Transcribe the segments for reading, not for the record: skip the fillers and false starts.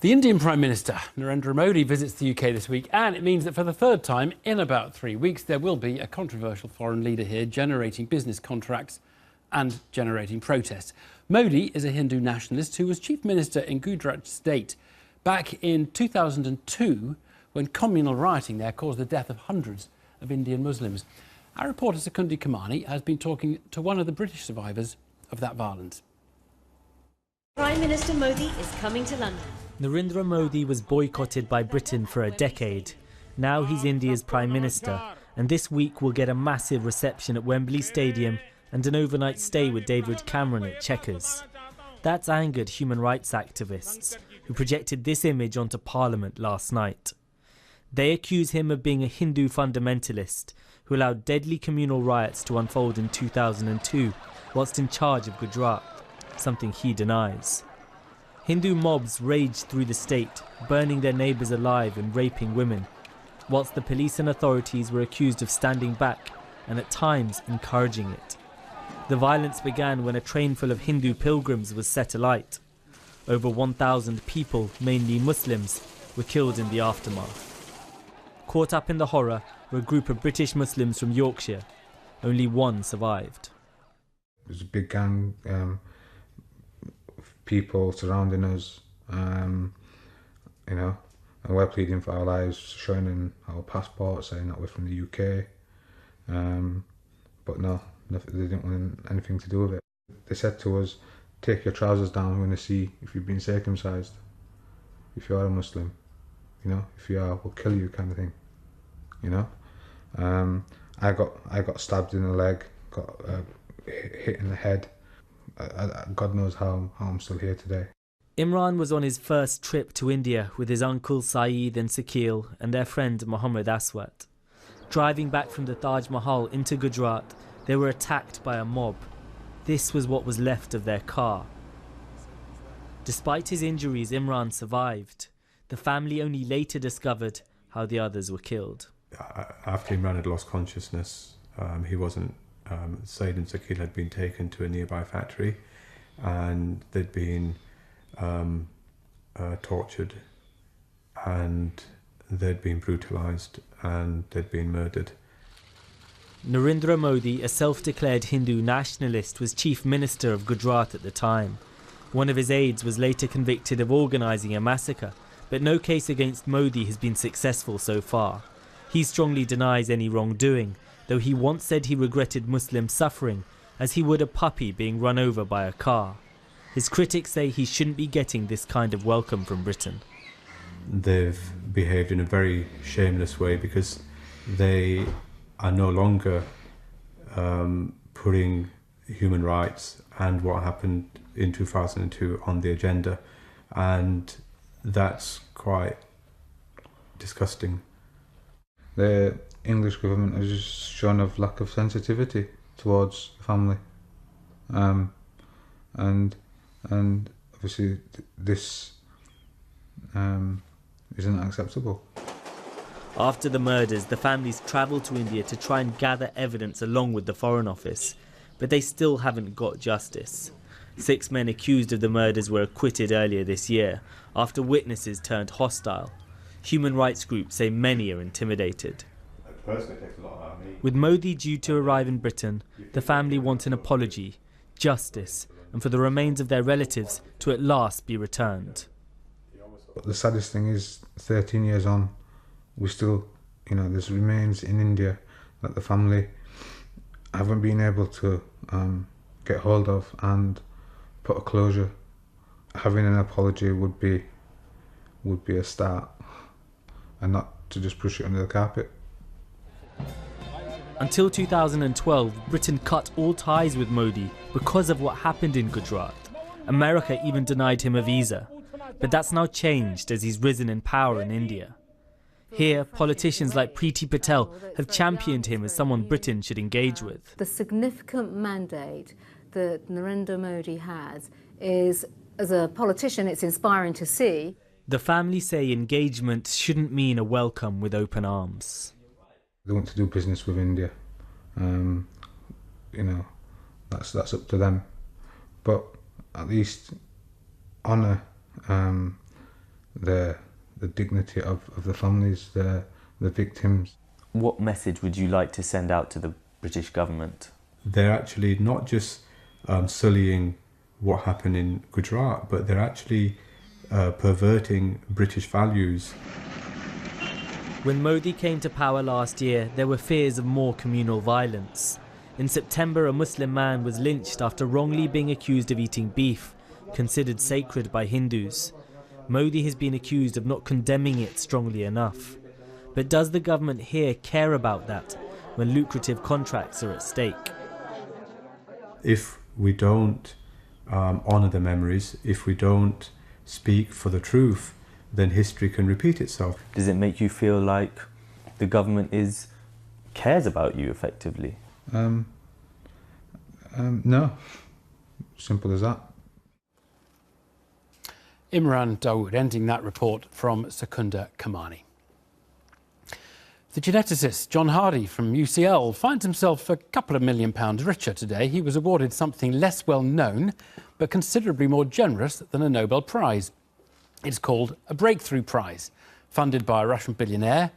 The Indian Prime Minister, Narendra Modi, visits the UK this week, and it means that for the third time in about 3 weeks, there will be a controversial foreign leader here generating business contracts and generating protests. Modi is a Hindu nationalist who was Chief Minister in Gujarat State back in 2002 when communal rioting there caused the death of hundreds of Indian Muslims. Our reporter Sekundi Kamani has been talking to one of the British survivors of that violence. Prime Minister Modi is coming to London. Narendra Modi was boycotted by Britain for a decade. Now he's India's Prime Minister, and this week we'll get a massive reception at Wembley Stadium and an overnight stay with David Cameron at Chequers. That's angered human rights activists, who projected this image onto Parliament last night. They accuse him of being a Hindu fundamentalist who allowed deadly communal riots to unfold in 2002 whilst in charge of Gujarat, something he denies. Hindu mobs raged through the state, burning their neighbours alive and raping women, whilst the police and authorities were accused of standing back and at times encouraging it. The violence began when a train full of Hindu pilgrims was set alight. Over 1,000 people, mainly Muslims, were killed in the aftermath. Caught up in the horror were a group of British Muslims from Yorkshire. Only one survived. It was a big gang, people surrounding us, and we're pleading for our lives, showing in our passports, saying that we're from the UK, but no, they didn't want anything to do with it. They said to us, take your trousers down, we want to see if you've been circumcised, if you are a Muslim, if you are, we'll kill you, kind of thing, I got stabbed in the leg, got hit in the head. God knows how I'm still here today. Imran was on his first trip to India with his uncle Saeed and Sakil and their friend Mohammed Aswat. Driving back from the Taj Mahal into Gujarat, they were attacked by a mob. This was what was left of their car. Despite his injuries, Imran survived. The family only later discovered how the others were killed. After Imran had lost consciousness, he wasn't. Saeed and Sakil had been taken to a nearby factory and they'd been tortured and they'd been brutalised and they'd been murdered. Narendra Modi, a self-declared Hindu nationalist, was Chief Minister of Gujarat at the time. One of his aides was later convicted of organising a massacre, but no case against Modi has been successful so far. He strongly denies any wrongdoing, though he once said he regretted Muslim suffering as he would a puppy being run over by a car. His critics say he shouldn't be getting this kind of welcome from Britain. They've behaved in a very shameless way because they are no longer putting human rights and what happened in 2002 on the agenda, and that's quite disgusting. The English government has just shown a lack of sensitivity towards the family, and obviously this isn't acceptable. After the murders, the families travelled to India to try and gather evidence along with the Foreign Office, but they still haven't got justice. 6 men accused of the murders were acquitted earlier this year after witnesses turned hostile. Human rights groups say many are intimidated. With Modi due to arrive in Britain, the family want an apology, justice, and for the remains of their relatives to at last be returned. But the saddest thing is, 13 years on, we still, there's remains in India that the family haven't been able to get hold of and put a closure. Having an apology would be a start, and not to just push it under the carpet. Until 2012, Britain cut all ties with Modi because of what happened in Gujarat. America even denied him a visa. But that's now changed as he's risen in power in India. Here, politicians like Priti Patel have championed him as someone Britain should engage with. The significant mandate that Narendra Modi has is, as a politician, it's inspiring to see. The family say engagement shouldn't mean a welcome with open arms. They want to do business with India. That's up to them. But at least honour the dignity of the families, the victims. What message would you like to send out to the British government? They're actually not just sullying what happened in Gujarat, but they're actually perverting British values. When Modi came to power last year, there were fears of more communal violence. In September, a Muslim man was lynched after wrongly being accused of eating beef, considered sacred by Hindus. Modi has been accused of not condemning it strongly enough. But does the government here care about that when lucrative contracts are at stake? If we don't honour the memories, if we don't speak for the truth, then history can repeat itself. Does it make you feel like the government cares about you effectively? No. Simple as that. Imran Dawood ending that report from Secunda Kamani. The geneticist John Hardy from UCL finds himself a couple of £1 million richer today. He was awarded something less well known, but considerably more generous than a Nobel Prize. It's called a Breakthrough Prize, funded by a Russian billionaire.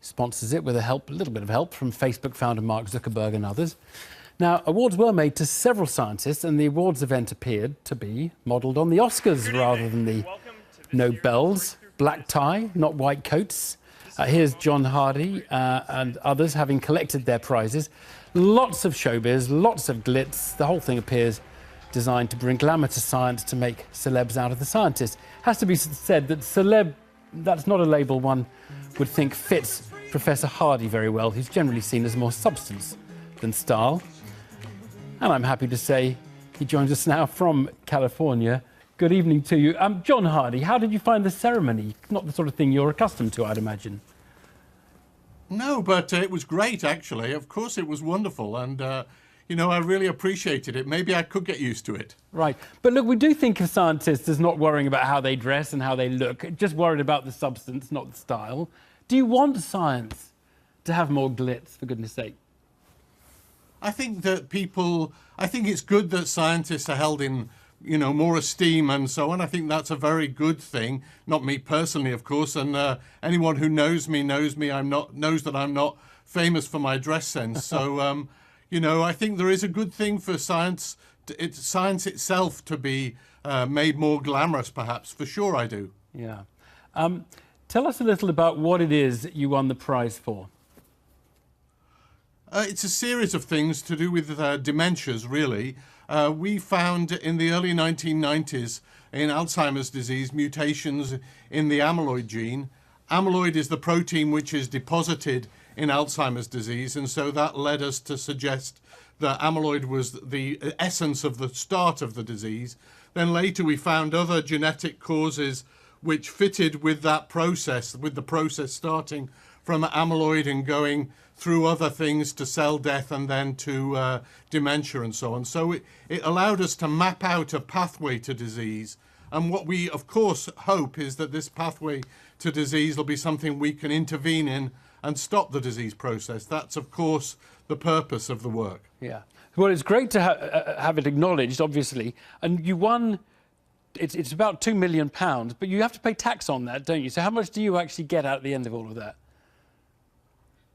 Sponsors it with a little bit of help from Facebook founder Mark Zuckerberg and others. Now, awards were made to several scientists, and the awards event appeared to be modelled on the Oscars rather than the Nobels. Black tie, not white coats. Here's John Hardy and others having collected their prizes. Lots of showbiz, lots of glitz. The whole thing appears designed to bring glamour to science, to make celebs out of the scientists. Has to be said that celeb, that's not a label one would think fits Professor Hardy very well. He's generally seen as more substance than style. And I'm happy to say he joins us now from California. Good evening to you. John Hardy, how did you find the ceremony? Not the sort of thing you're accustomed to, I'd imagine. No, but it was great, actually. Of course, it was wonderful. And, you know, I really appreciated it. Maybe I could get used to it. Right. But look, we do think of scientists as not worrying about how they dress and how they look, just worried about the substance, not the style. Do you want science to have more glitz, for goodness sake? I think that I think it's good that scientists are held in, you know, more esteem and so on. I think that's a very good thing. Not me personally, of course, and anyone who knows me knows that I'm not famous for my dress sense. So, you know, I think there is a good thing for science itself to be made more glamorous, perhaps. For sure, I do. Yeah. Tell us a little about what it is that you won the prize for. It's a series of things to do with dementias, really. We found in the early 1990s in Alzheimer's disease mutations in the amyloid gene. Amyloid is the protein which is deposited in Alzheimer's disease, and so that led us to suggest that amyloid was the essence of the start of the disease. Then later we found other genetic causes which fitted with that process, with the process starting from amyloid and going through other things to cell death and then to dementia and so on. So it allowed us to map out a pathway to disease. And what we, of course, hope is that this pathway to disease will be something we can intervene in and stop the disease process. That's, of course, the purpose of the work. Yeah. Well, it's great to have it acknowledged, obviously. And you won, it's about £2 million, but you have to pay tax on that, don't you? So how much do you actually get out at the end of all of that?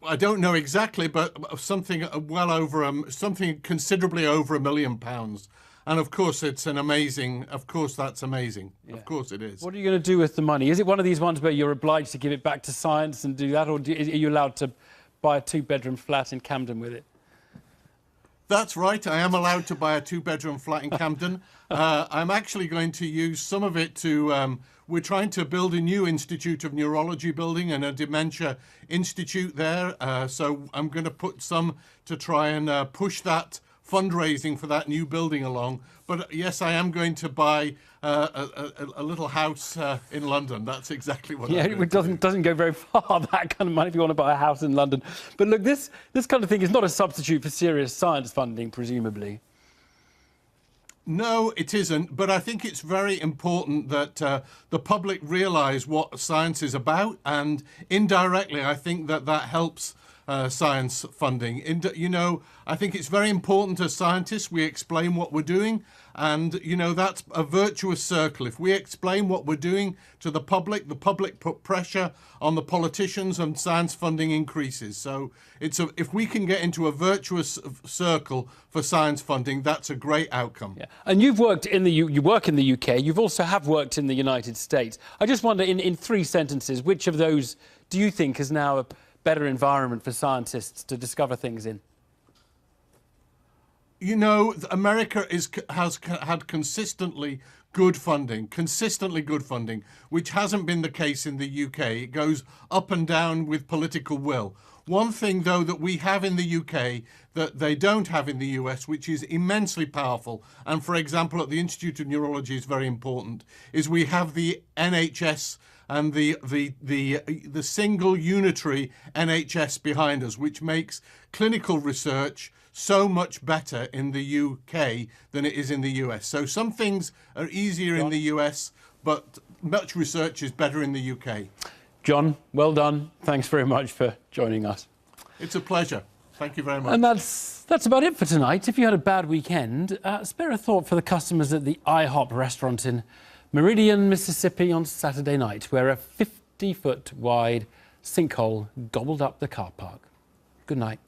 I don't know exactly, but something something considerably over £1 million. And of course, it's an amazing. Of course, that's amazing. Yeah. Of course, it is. What are you going to do with the money? Is it one of these ones where you're obliged to give it back to science and do that, or are you allowed to buy a 2-bedroom flat in Camden with it? That's right. I am allowed to buy a 2-bedroom flat in Camden. I'm actually going to use some of it to. We're trying to build a new Institute of Neurology building and a dementia institute there. So I'm going to put some to try and push that fundraising for that new building along. But yes, I am going to buy a little house in London. That's exactly what. Yeah, it doesn't go very far, that kind of money, if you want to buy a house in London. But look, this kind of thing is not a substitute for serious science funding, presumably. No, it isn't. But I think it's very important that the public realise what science is about, and indirectly, I think that helps science funding. You know, I think it's very important as scientists we explain what we're doing, And, you know, that's a virtuous circle. If we explain what we're doing to the public put pressure on the politicians and science funding increases. So if we can get into a virtuous circle for science funding, that's a great outcome. Yeah. And you've worked in you work in the UK, you've also have worked in the United States. I just wonder, in 3 sentences, which of those do you think is now a better environment for scientists to discover things in? You know, America has had consistently good funding, which hasn't been the case in the UK. It goes up and down with political will. One thing, though, that we have in the UK that they don't have in the US, which is immensely powerful, and for example at the Institute of Neurology is very important, is we have the NHS and the single unitary NHS behind us, which makes clinical research so much better in the UK than it is in the US. So some things are easier in the US, but much research is better in the UK. John, well done. Thanks very much for joining us. It's a pleasure. Thank you very much. And that's about it for tonight. If you had a bad weekend, spare a thought for the customers at the IHOP restaurant in Meridian, Mississippi on Saturday night, where a 50-foot wide sinkhole gobbled up the car park. Good night.